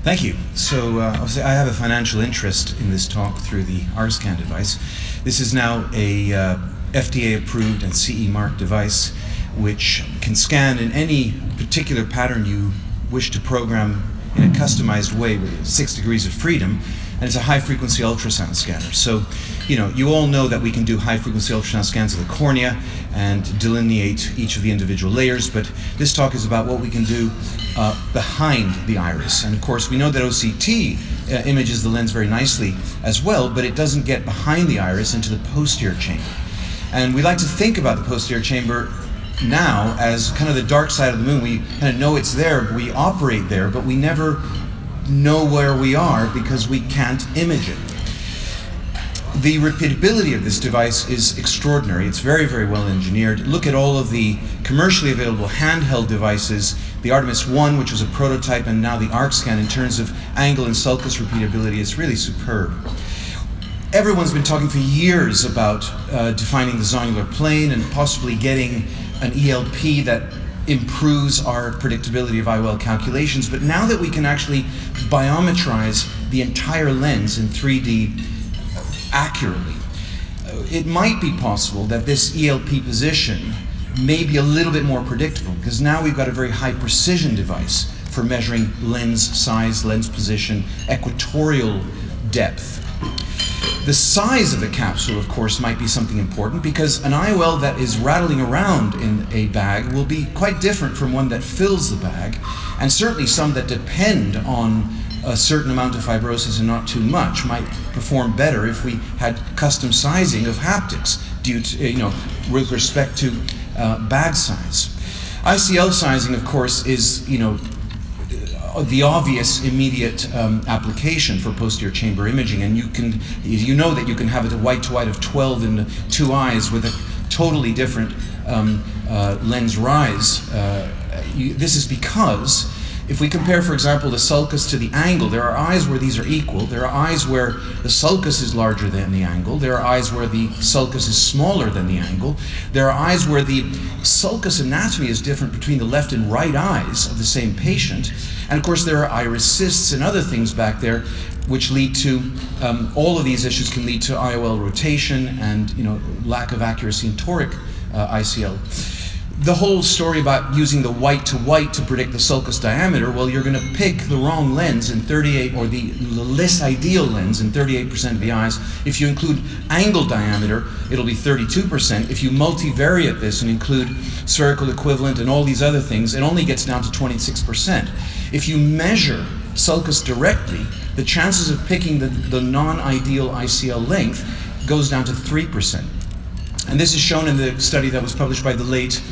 Thank you. So obviously I have a financial interest in this talk through the RScan device. This is now a FDA approved and CE marked device which can scan in any particular pattern you wish to program in a customized way with 6 degrees of freedom, and it's a high frequency ultrasound scanner. So, you all know that we can do high frequency ultrasound scans of the cornea and delineate each of the individual layers, but this talk is about what we can do behind the iris. And of course, we know that OCT images the lens very nicely as well, but it doesn't get behind the iris into the posterior chamber. And we like to think about the posterior chamber now as kind of the dark side of the moon. We kind of know it's there, we operate there, but we never know where we are because we can't image it. The repeatability of this device is extraordinary. It's very, very well engineered. Look at all of the commercially available handheld devices, the Artemis 1, which was a prototype, and now the ArcScan in terms of angle and sulcus repeatability. It's really superb. Everyone's been talking for years about defining the zonular plane and possibly getting an ELP that improves our predictability of IOL calculations, but now that we can actually biometrize the entire lens in 3D accurately, it might be possible that this ELP position may be a little bit more predictable, because now we've got a very high precision device for measuring lens size, lens position, equatorial depth. The size of the capsule, of course, might be something important, because an IOL that is rattling around in a bag will be quite different from one that fills the bag, and certainly some that depend on a certain amount of fibrosis and not too much might perform better if we had custom sizing of haptics due to, with respect to bag size. ICL sizing, of course, is, the obvious immediate application for posterior chamber imaging, and you know that you can have a white to white of 12 in the two eyes with a totally different lens rise. This is because if we compare, for example, the sulcus to the angle, there are eyes where these are equal. There are eyes where the sulcus is larger than the angle. There are eyes where the sulcus is smaller than the angle. There are eyes where the sulcus anatomy is different between the left and right eyes of the same patient. And of course, there are iris cysts and other things back there which lead to, all of these issues can lead to IOL rotation and lack of accuracy in toric ICL. The whole story about using the white to white to predict the sulcus diameter, well, you're going to pick the wrong lens in 38, or the less ideal lens in 38% of the eyes. If you include angle diameter, it'll be 32%. If you multivariate this and include spherical equivalent and all these other things, it only gets down to 26%. If you measure sulcus directly, the chances of picking the non-ideal ICL length goes down to 3%. And this is shown in the study that was published by the late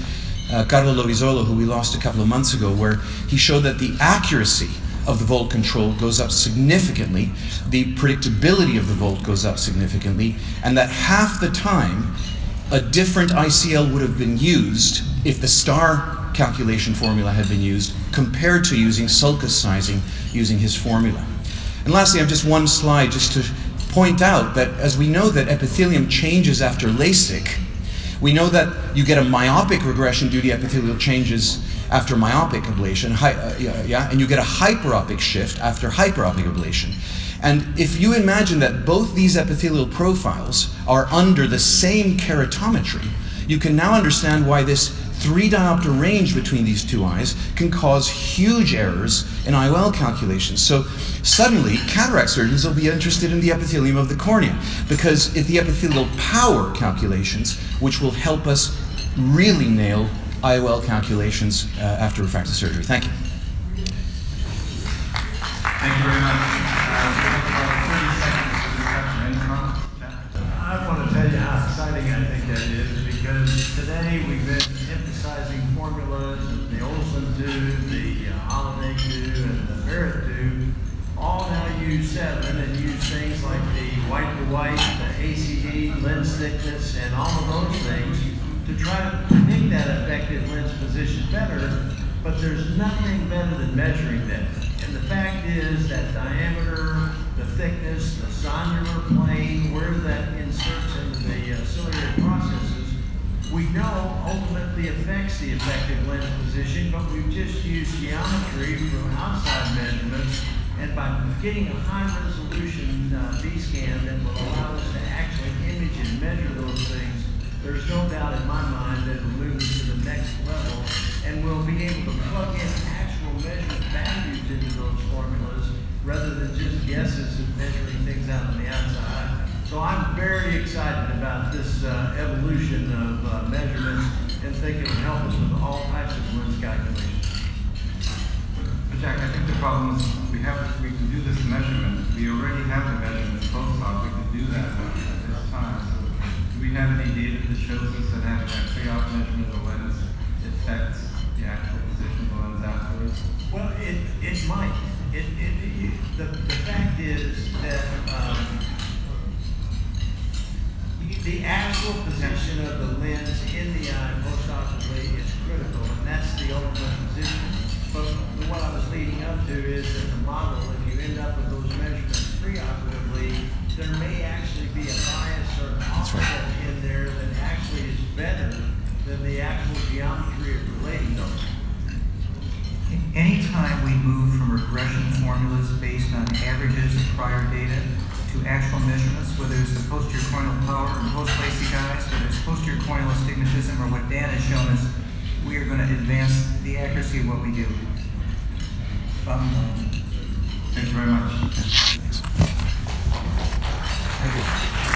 Carlo Lovisolo, who we lost a couple of months ago, where he showed that the accuracy of the volt control goes up significantly, the predictability of the volt goes up significantly, and that half the time a different ICL would have been used if the star calculation formula had been used, compared to using sulcus sizing using his formula. And lastly, I have just one slide just to point out that as we know that epithelium changes after LASIK, we know that you get a myopic regression due to epithelial changes after myopic ablation, and you get a hyperopic shift after hyperopic ablation. And if you imagine that both these epithelial profiles are under the same keratometry, you can now understand why this 3 diopter range between these two eyes can cause huge errors in IOL calculations. So suddenly, cataract surgeons will be interested in the epithelium of the cornea, because it's the epithelial power calculations which will help us really nail IOL calculations after refractive surgery. Thank you. Thank you very much. I want to tell you how exciting I think that is, because today we've been emphasizing formulas, the Olsen tube, the Holladay tube, and the Barrett tube, all now use 7 and use things like the white to white, the ACD, lens thickness, and all of those things to try to predict that effective lens position better, but there's nothing better than measuring them. And the fact is that diameter, the thickness, the zonular plane, where that inserts into the ciliary processes, we know ultimately affects the effective lens position, but we've just used geometry from outside measurements and getting a high resolution V-scan that will allow us to actually image and measure those things, there's no doubt in my mind that it'll move us to the next level, and we'll be able to plug in actual measured values into those formulas rather than just guesses and measuring things out on the outside. So I'm very excited about this evolution of measurements, and think it'll help us with all types of lens calculations. But Jack, I think the problem is we can do this measurement. We already have the measurements post-op. We can do that at this time. So do we have any data that shows us that having that pre-op measurement of the lens affects the actual position of the lens afterwards? Well, it might. The fact is that the actual position of the lens in the eye post-operatively is critical, and that's the ultimate position. But what I was leading up to is that the model, if you end up with those measurements pre-operatively, there may actually be a bias or an offset in there that actually is better than the actual geometry of the lady. Anytime we move from regression formulas based on averages of prior data to actual measurements, whether it's the posterior corneal power or post-LASIK eyes, whether it's posterior corneal astigmatism or what Dan has shown us, we are going to advance the accuracy of what we do. Thank you very much. Thank you.